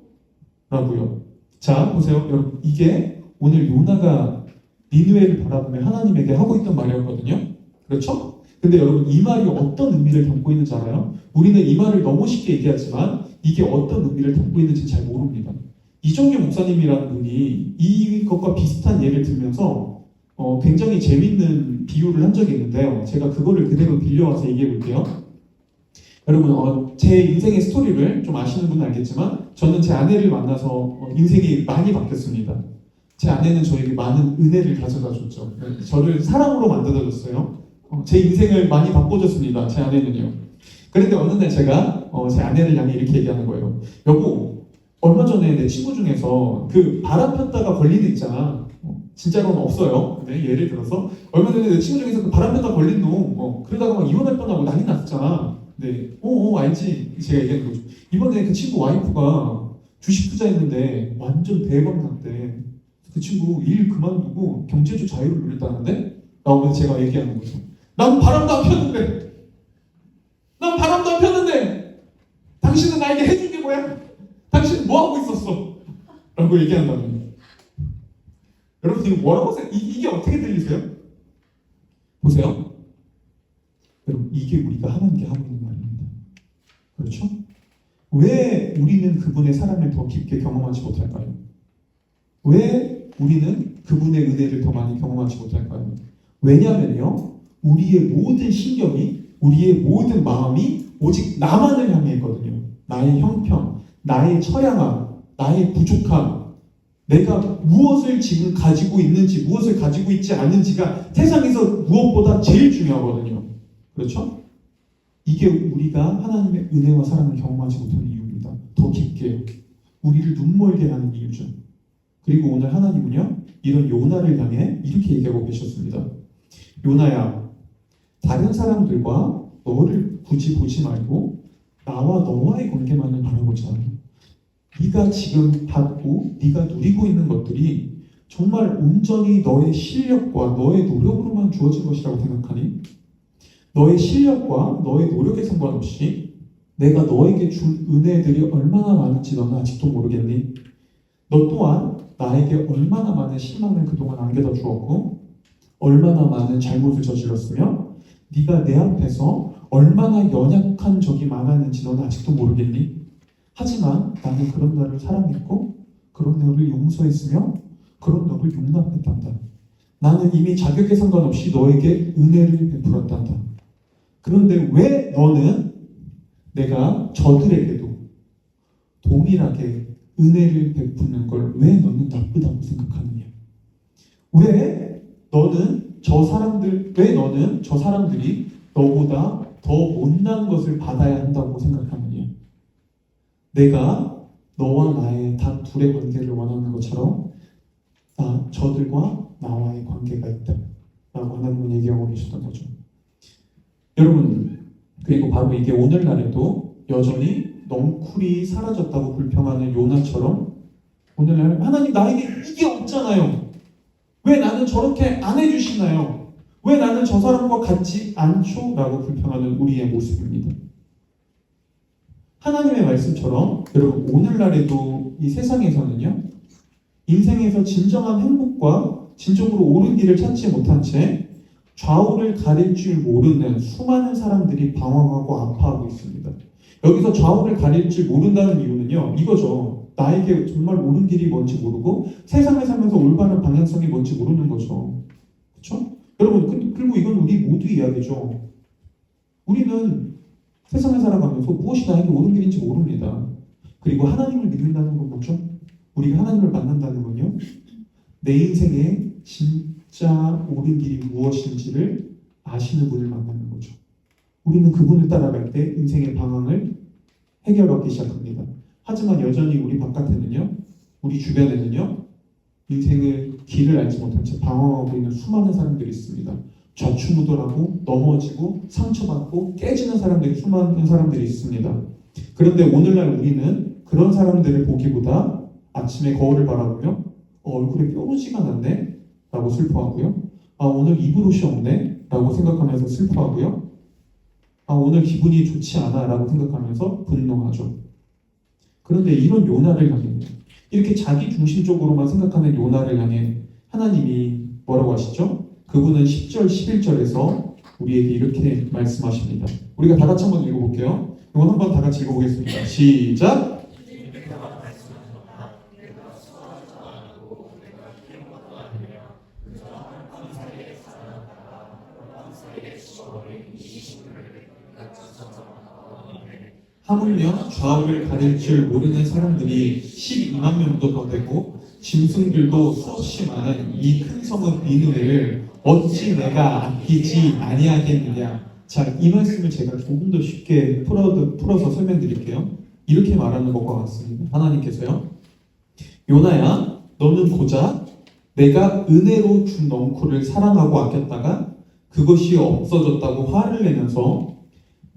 라고요. 자, 보세요. 여러분, 이게 오늘 요나가 니느웨를 바라보며 하나님에게 하고 있던 말이었거든요. 그렇죠? 근데 여러분 이 말이 어떤 의미를 담고 있는지 알아요? 우리는 이 말을 너무 쉽게 얘기하지만 이게 어떤 의미를 담고 있는지 잘 모릅니다. 이종규 목사님이라는 분이 이것과 비슷한 예를 들면서 굉장히 재밌는 비유를 한 적이 있는데요. 제가 그거를 그대로 빌려와서 얘기해 볼게요. 여러분 제 인생의 스토리를 좀 아시는 분은 알겠지만 저는 제 아내를 만나서 인생이 많이 바뀌었습니다. 제 아내는 저에게 많은 은혜를 가져다 줬죠. 저를 사랑으로 만들어줬어요. 제 인생을 많이 바꿔줬습니다. 제 아내는요. 그런데 어느 날 제가 제 아내를 향해 이렇게 얘기하는 거예요. 여보, 얼마 전에 내 친구 중에서 그 바람 폈다가 걸린 애 있잖아. 진짜로는 없어요. 근데 예를 들어서 얼마 전에 내 친구 중에서 그 바람 폈다가 걸린 놈 그러다가 막 이혼할 뻔하고 난리 났었잖아. 네, 알지. 제가 얘기하는 거죠. 이번에 그 친구 와이프가 주식 투자했는데 완전 대박 났대. 그 친구 일 그만두고 경제적 자유를 누렸다는데? 나오면서 제가 얘기하는 거죠. 난 바람도 안 폈는데 당신은 나에게 해준 게 뭐야? 당신은 뭐 하고 있었어? 라고 얘기한다는 거예요. 여러분 지금 뭐라고 하세요? 이게 어떻게 들리세요? 보세요. 여러분 이게 우리가 하나님께 하고 있는 말입니다. 그렇죠? 왜 우리는 그분의 사랑을 더 깊게 경험하지 못할까요? 왜 우리는 그분의 은혜를 더 많이 경험하지 못할까요? 왜냐면요, 우리의 모든 신경이, 우리의 모든 마음이 오직 나만을 향해 있거든요. 나의 형편, 나의 처량함, 나의 부족함, 내가 무엇을 지금 가지고 있는지, 무엇을 가지고 있지 않는지가 세상에서 무엇보다 제일 중요하거든요. 그렇죠? 이게 우리가 하나님의 은혜와 사랑을 경험하지 못하는 이유입니다. 더 깊게 우리를 눈멀게 하는 이유죠. 그리고 오늘 하나님은요, 이런 요나를 향해 이렇게 얘기하고 계셨습니다. 요나야, 다른 사람들과 너를 굳이 보지 말고 나와 너와의 관계만을 바라보자. 네가 지금 받고 네가 누리고 있는 것들이 정말 온전히 너의 실력과 너의 노력으로만 주어진 것이라고 생각하니? 너의 실력과 너의 노력에 상관없이 내가 너에게 준 은혜들이 얼마나 많은지 너는 아직도 모르겠니? 너 또한 나에게 얼마나 많은 실망을 그동안 안겨다 주었고 얼마나 많은 잘못을 저질렀으며 네가 내 앞에서 얼마나 연약한 적이 많았는지 너는 아직도 모르겠니? 하지만 나는 그런 너를 사랑했고 그런 너를 용서했으며 그런 너를 용납했단다. 나는 이미 자격에 상관없이 너에게 은혜를 베풀었단다. 그런데 왜 너는 내가 저들에게도 동일하게 은혜를 베푸는 걸 왜 너는 나쁘다고 생각하느냐? 왜 너는 왜 너는 저 사람들이 너보다 더 못난 것을 받아야 한다고 생각하느냐? 내가 너와 나의 단 둘의 관계를 원하는 것처럼 저들과 나와의 관계가 있다 라고 하나님은 얘기하고 계셨던 거죠. 여러분, 그리고 바로 이게 오늘날에도 여전히 넝쿨이 사라졌다고 불평하는 요나처럼 오늘날 하나님 나에게 이게 없잖아요. 왜 나는 저렇게 안 해주시나요? 왜 나는 저 사람과 같지 않죠? 라고 불평하는 우리의 모습입니다. 하나님의 말씀처럼 여러분 오늘날에도 이 세상에서는요, 인생에서 진정한 행복과 진정으로 옳은 길을 찾지 못한 채 좌우를 가릴 줄 모르는 수많은 사람들이 방황하고 아파하고 있습니다. 여기서 좌우를 가릴 줄 모른다는 이유는요, 이거죠. 나에게 정말 옳은 길이 뭔지 모르고 세상을 살면서 올바른 방향성이 뭔지 모르는 거죠. 그렇죠? 여러분, 그리고 이건 우리 모두 이야기죠. 우리는 세상을 살아가면서 무엇이 나에게 옳은 길인지 모릅니다. 그리고 하나님을 믿는다는 건 뭐죠? 우리가 하나님을 만난다는 건요, 내 인생에 진짜 옳은 길이 무엇인지를 아시는 분을 만나는 거죠. 우리는 그분을 따라갈 때 인생의 방향을 해결하기 시작합니다. 하지만 여전히 우리 바깥에는요, 우리 주변에는요, 인생의 길을 알지 못한 채 방황하고 있는 수많은 사람들이 있습니다. 좌충우돌하고 넘어지고 상처받고 깨지는 사람들이 수많은 사람들이 있습니다. 그런데 오늘날 우리는 그런 사람들을 보기보다 아침에 거울을 바라보며 얼굴에 뾰루지가 났네 라고 슬퍼하고요. 오늘 입을 옷이 없네 라고 생각하면서 슬퍼하고요. 오늘 기분이 좋지 않아 라고 생각하면서 분노하죠. 그런데 이런 요나를 향해, 이렇게 자기 중심적으로만 생각하는 요나를 향해 하나님이 뭐라고 하시죠? 그분은 10절, 11절에서 우리에게 이렇게 말씀하십니다. 우리가 다 같이 한번 읽어볼게요. 이건 한번 다 같이 읽어보겠습니다. 시작! 하물며 좌우를 가릴 줄 모르는 사람들이 12만 명도 더 되고 짐승들도 수없이 많은 이 큰 성읍 니느웨를 어찌 내가 아끼지 아니하겠느냐. 자, 이 말씀을 제가 조금 더 쉽게 풀어서 설명드릴게요. 이렇게 말하는 것과 같습니다. 하나님께서요, 요나야, 너는 고작 내가 은혜로 준 넝쿨을 사랑하고 아꼈다가 그것이 없어졌다고 화를 내면서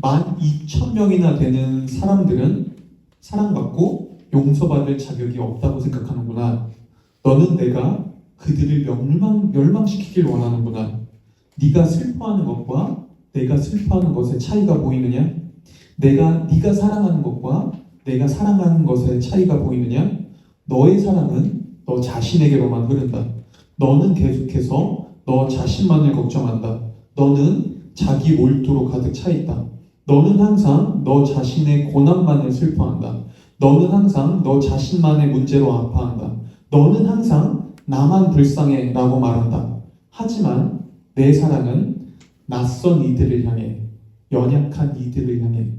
12,000명이나 되는 사람들은 사랑받고 용서받을 자격이 없다고 생각하는구나. 너는 내가 그들을 멸망시키길 원하는구나. 네가 슬퍼하는 것과 내가 슬퍼하는 것의 차이가 보이느냐? 네가 사랑하는 것과 내가 사랑하는 것의 차이가 보이느냐? 너의 사랑은 너 자신에게로만 흐른다. 너는 계속해서 너 자신만을 걱정한다. 너는 자기 몰두로 가득 차 있다. 너는 항상 너 자신의 고난만을 슬퍼한다. 너는 항상 너 자신만의 문제로 아파한다. 너는 항상 나만 불쌍해 라고 말한다. 하지만 내 사랑은 낯선 이들을 향해, 연약한 이들을 향해,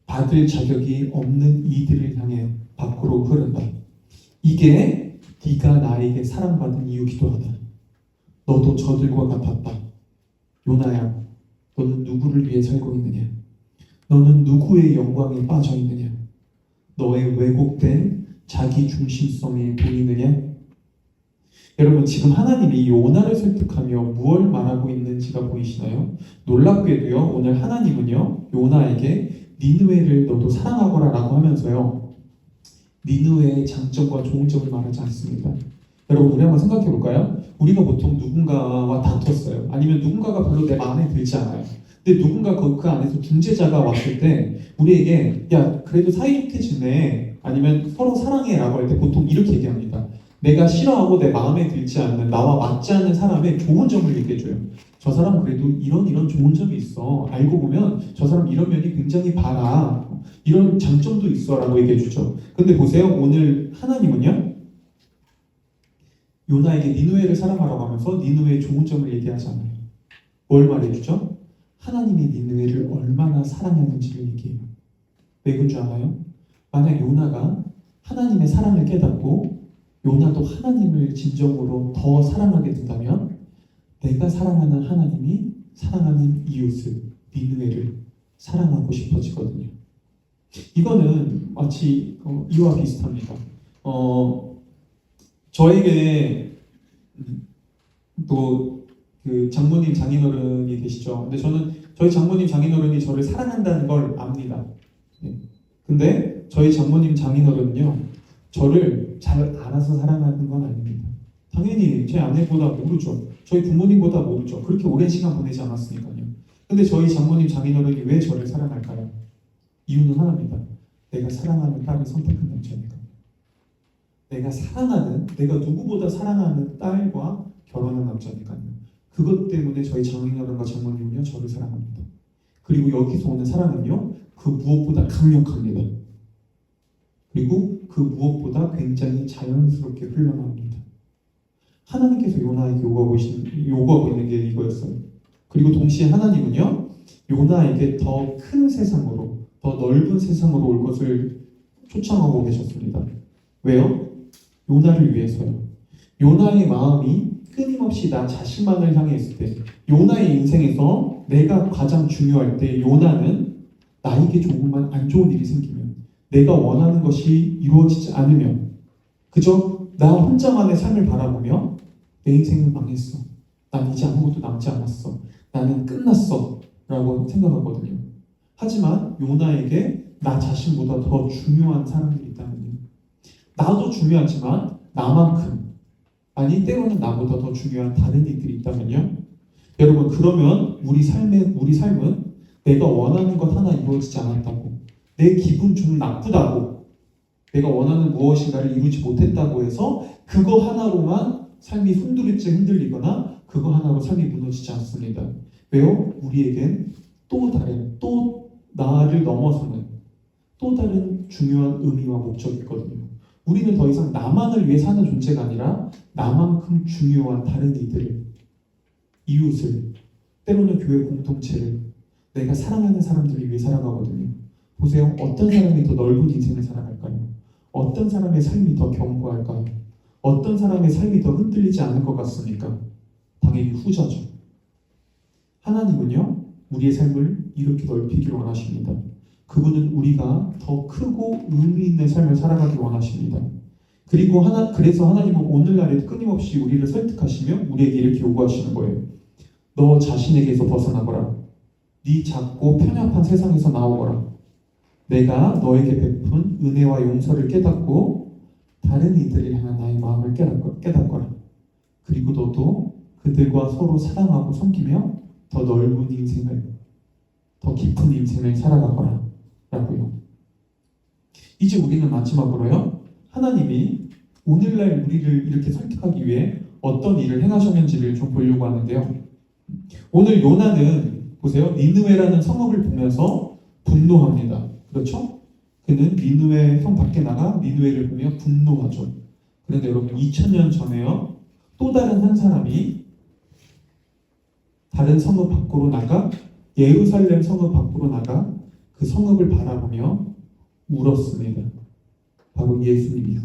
받을 자격이 없는 이들을 향해 밖으로 흐른다. 이게 네가 나에게 사랑받은 이유기도 하다. 너도 저들과 같았다. 요나야, 너는 누구를 위해 살고 있느냐? 너는 누구의 영광에 빠져 있느냐? 너의 왜곡된 자기 중심성에 보이느냐? 여러분, 지금 하나님이 요나를 설득하며 무엇을 말하고 있는지가 보이시나요? 놀랍게도요, 오늘 하나님은요, 요나에게 니느웨를 너도 사랑하거라 라고 하면서요, 니느웨의 장점과 좋은 점을 말하지 않습니다. 여러분, 우리 한번 생각해 볼까요? 우리가 보통 누군가와 다퉜어요. 아니면 누군가가 별로 내 마음에 들지 않아요. 근데 누군가 그 안에서 중재자가 왔을 때 우리에게 야, 그래도 사이좋게 지내, 아니면 서로 사랑해 라고 할 때 보통 이렇게 얘기합니다. 내가 싫어하고 내 마음에 들지 않는, 나와 맞지 않는 사람의 좋은 점을 얘기해줘요. 저 사람 그래도 이런 좋은 점이 있어. 알고 보면 저 사람 이런 면이 굉장히 바라. 이런 장점도 있어 라고 얘기해주죠. 근데 보세요. 오늘 하나님은요, 요나에게 니느웨를 사랑하라고 하면서 니느웨의 좋은 점을 얘기하지 않아요. 뭘 말해주죠? 하나님이 니느웨를 얼마나 사랑했는지를 얘기해요. 왜 그런 줄 아나요? 만약 요나가 하나님의 사랑을 깨닫고 요나도 하나님을 진정으로 더 사랑하게 된다면 내가 사랑하는 하나님이 사랑하는 이웃을, 니느웨를 사랑하고 싶어지거든요. 이거는 마치 이와 비슷합니다. 저에게 또 그 장모님 장인어른이 계시죠. 근데 저는 저희 장모님 장인어른이 저를 사랑한다는 걸 압니다. 근데 저희 장모님 장인어른은요, 저를 잘 알아서 사랑하는 건 아닙니다. 당연히 제 아내보다 모르죠. 저희 부모님보다 모르죠. 그렇게 오랜 시간 보내지 않았으니까요. 근데 저희 장모님 장인어른이 왜 저를 사랑할까요? 이유는 하나입니다. 내가 사랑하는 딸을 선택한 남자니까. 내가 누구보다 사랑하는 딸과 결혼한 남자니까요. 그것 때문에 저희 장인어른과 장모님은요, 저를 사랑합니다. 그리고 여기서 오는 사랑은요, 그 무엇보다 강력합니다. 그리고 그 무엇보다 굉장히 자연스럽게 흘러나옵니다. 하나님께서 요나에게 요구하고 있는 게 이거였어요. 그리고 동시에 하나님은요, 요나에게 더 큰 세상으로, 더 넓은 세상으로 올 것을 초청하고 계셨습니다. 왜요? 요나를 위해서요. 요나의 마음이 끊임없이 나 자신만을 향해 있을 때, 요나의 인생에서 내가 가장 중요할 때, 요나는 나에게 조금만 안 좋은 일이 생기면, 내가 원하는 것이 이루어지지 않으면, 그저 나 혼자만의 삶을 바라보며 내 인생은 망했어. 난 이제 아무것도 남지 않았어. 나는 끝났어. 라고 생각하거든요. 하지만 요나에게 나 자신보다 더 중요한 사람들이 있다면요. 나도 중요하지만 나만큼, 아니 때로는 나보다 더 중요한 다른 이들이 있다면요. 여러분, 그러면 우리 삶은 내가 원하는 것 하나 이루어지지 않았다고, 내 기분 좀 나쁘다고, 내가 원하는 무엇인가를 이루지 못했다고 해서 그거 하나로만 삶이 흔들리거나 그거 하나로 삶이 무너지지 않습니다. 왜요? 우리에겐 또 나를 넘어서는 또 다른 중요한 의미와 목적이 있거든요. 우리는 더 이상 나만을 위해 사는 존재가 아니라 나만큼 중요한 다른 이들을, 이웃을, 때로는 교회 공동체를, 내가 사랑하는 사람들을 위해 살아가거든요. 보세요. 어떤 사람이 더 넓은 인생을 살아갈까요? 어떤 사람의 삶이 더 견고할까요? 어떤 사람의 삶이 더 흔들리지 않을 것 같습니까? 당연히 후자죠. 하나님은요, 우리의 삶을 이렇게 넓히기를 원하십니다. 그분은 우리가 더 크고 의미 있는 삶을 살아가길 원하십니다. 그리고 그래서 하나님은 오늘날에도 끊임없이 우리를 설득하시며 우리에게 이렇게 요구하시는 거예요. 너 자신에게서 벗어나거라. 네 작고 편협한 세상에서 나오거라. 내가 너에게 베푼 은혜와 용서를 깨닫고 다른 이들을 향한 나의 마음을 깨닫거라. 그리고 너도 그들과 서로 사랑하고 섬기며 더 넓은 인생을, 더 깊은 인생을 살아가거라 라고요. 이제 우리는 마지막으로요, 하나님이 오늘날 우리를 이렇게 설득하기 위해 어떤 일을 행하셨는지를 좀 보려고 하는데요. 오늘 요나는 보세요, 니느웨라는 성읍을 보면서 분노합니다. 그렇죠? 그는 니느웨 성 밖에 나가 니느웨를 보며 분노하죠. 그런데 여러분, 2000년 전에요, 또 다른 한 사람이 다른 성읍 밖으로 나가 예루살렘 성읍 밖으로 나가 그 성읍을 바라보며 울었습니다. 바로 예수님이요.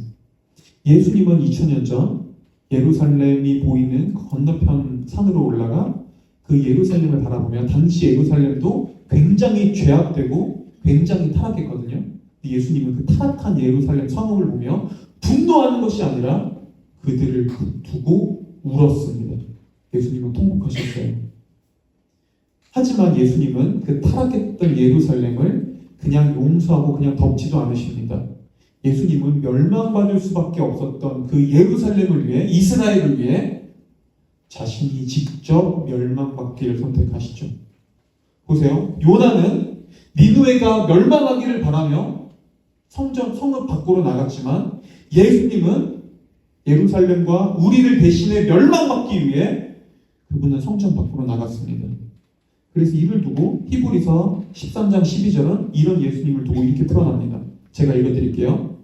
예수님은 2000년 전 예루살렘이 보이는 건너편 산으로 올라가 그 예루살렘을 바라보며 당시 예루살렘도 굉장히 죄악되고 굉장히 타락했거든요. 예수님은 그 타락한 예루살렘 성읍을 보며 분노하는 것이 아니라 그들을 두고 울었습니다. 예수님은 통곡하셨어요. 하지만 예수님은 그 타락했던 예루살렘을 그냥 용서하고 그냥 덮지도 않으십니다. 예수님은 멸망받을 수밖에 없었던 그 예루살렘을 위해, 이스라엘을 위해 자신이 직접 멸망받기를 선택하시죠. 보세요. 요나는 니느웨가 멸망하기를 바라며 성읍 밖으로 나갔지만 예수님은 예루살렘과 우리를 대신해 멸망받기 위해 그분은 성전 밖으로 나갔습니다. 그래서 이를 두고 히브리서 13장 12절은 이런 예수님을 두고 이렇게 표현합니다. 제가 읽어드릴게요.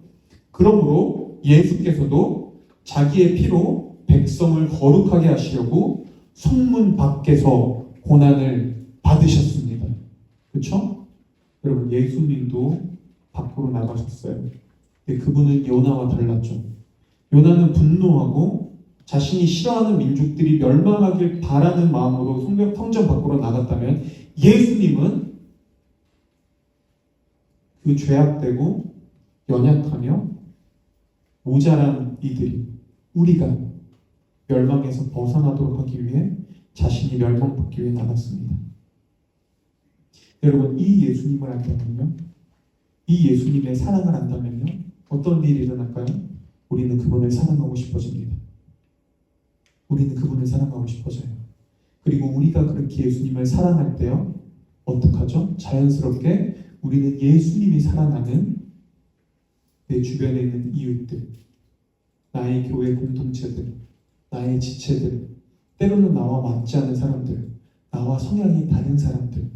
그러므로 예수께서도 자기의 피로 백성을 거룩하게 하시려고 성문 밖에서 고난을 받으셨습니다. 그렇죠? 여러분, 예수님도 밖으로 나가셨어요. 근데 그분은 요나와 달랐죠. 요나는 분노하고 자신이 싫어하는 민족들이 멸망하길 바라는 마음으로 성전 밖으로 나갔다면, 예수님은 그 죄악되고 연약하며 모자란 이들이, 우리가 멸망에서 벗어나도록 하기 위해 자신이 멸망받기 위해 나갔습니다. 여러분, 이 예수님을 안다면요, 이 예수님의 사랑을 안다면요, 어떤 일이 일어날까요? 우리는 그분을 사랑하고 싶어집니다. 우리는 그분을 사랑하고 싶어져요. 그리고 우리가 그렇게 예수님을 사랑할 때요, 어떡하죠? 자연스럽게 우리는 예수님이 사랑하는 내 주변에 있는 이웃들, 나의 교회 공동체들, 나의 지체들, 때로는 나와 맞지 않은 사람들, 나와 성향이 다른 사람들,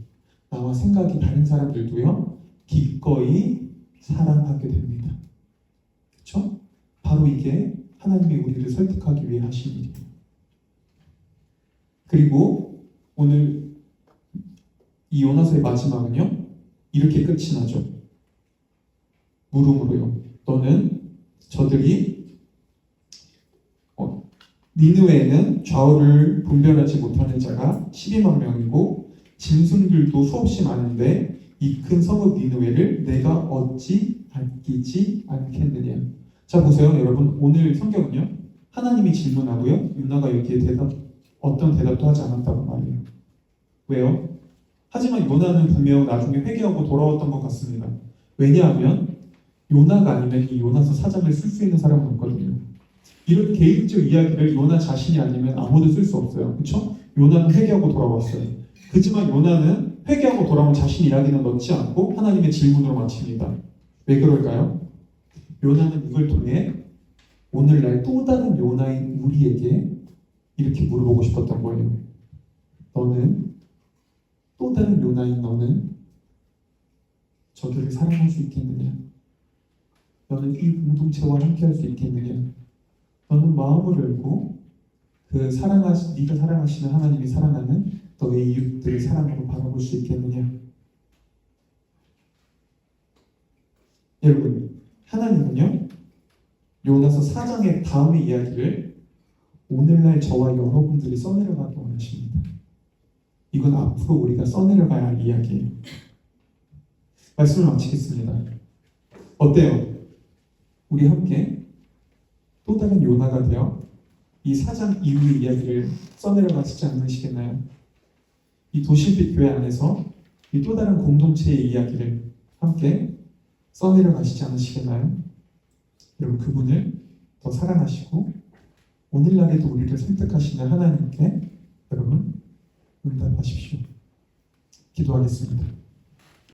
나와 생각이 다른 사람들도요, 기꺼이 사랑하게 됩니다. 그렇죠? 바로 이게 하나님이 우리를 설득하기 위해 하신 일이에요. 그리고 오늘 이 요나서의 마지막은요, 이렇게 끝이 나죠. 물음으로요. 너는 저들이 니느웨에는 좌우를 분별하지 못하는 자가 12만 명이고 짐승들도 수없이 많은데 이 큰 성읍 니느웨를 내가 어찌 아끼지 않겠느냐. 자, 보세요. 여러분, 오늘 성경은요, 하나님이 질문하고요, 요나가 여기에 어떤 대답도 하지 않았다고 말해요. 왜요? 하지만 요나는 분명 나중에 회개하고 돌아왔던 것 같습니다. 왜냐하면 요나가 아니면 이 요나서 4장을 쓸 수 있는 사람은 없거든요. 이런 개인적 이야기를 요나 자신이 아니면 아무도 쓸 수 없어요. 그렇죠? 요나는 회개하고 돌아왔어요. 그렇지만 요나는 회개하고 돌아온 자신 이야기는 넣지 않고 하나님의 질문으로 마칩니다. 왜 그럴까요? 요나는 이걸 통해 오늘날 또 다른 요나인 우리에게 이렇게 물어보고 싶었던 거예요. 너는, 또 다른 요나인 너는 저들을 사랑할 수 있겠느냐? 너는 이 공동체와 함께 할 수 있겠느냐? 너는 마음을 열고 네가 사랑하시는 하나님이 사랑하는 너의 이웃들을 사랑으로 바라볼 수 있겠느냐? 여러분, 하나님은요, 요나서 4장의 다음의 이야기를 오늘날 저와 여러분들이 써내려가기 원하십니다. 이건 앞으로 우리가 써내려가야 할 이야기예요. 말씀을 마치겠습니다. 어때요? 우리 함께 또 다른 요나가 되어 이 4장 이후의 이야기를 써내려가시지 않으시겠나요? 이 도실빛 교회 안에서 이 또 다른 공동체의 이야기를 함께 써내려가시지 않으시겠나요? 여러분, 그분을 더 사랑하시고 오늘날에도 우리를 선택하시는 하나님께 여러분 응답하십시오. 기도하겠습니다.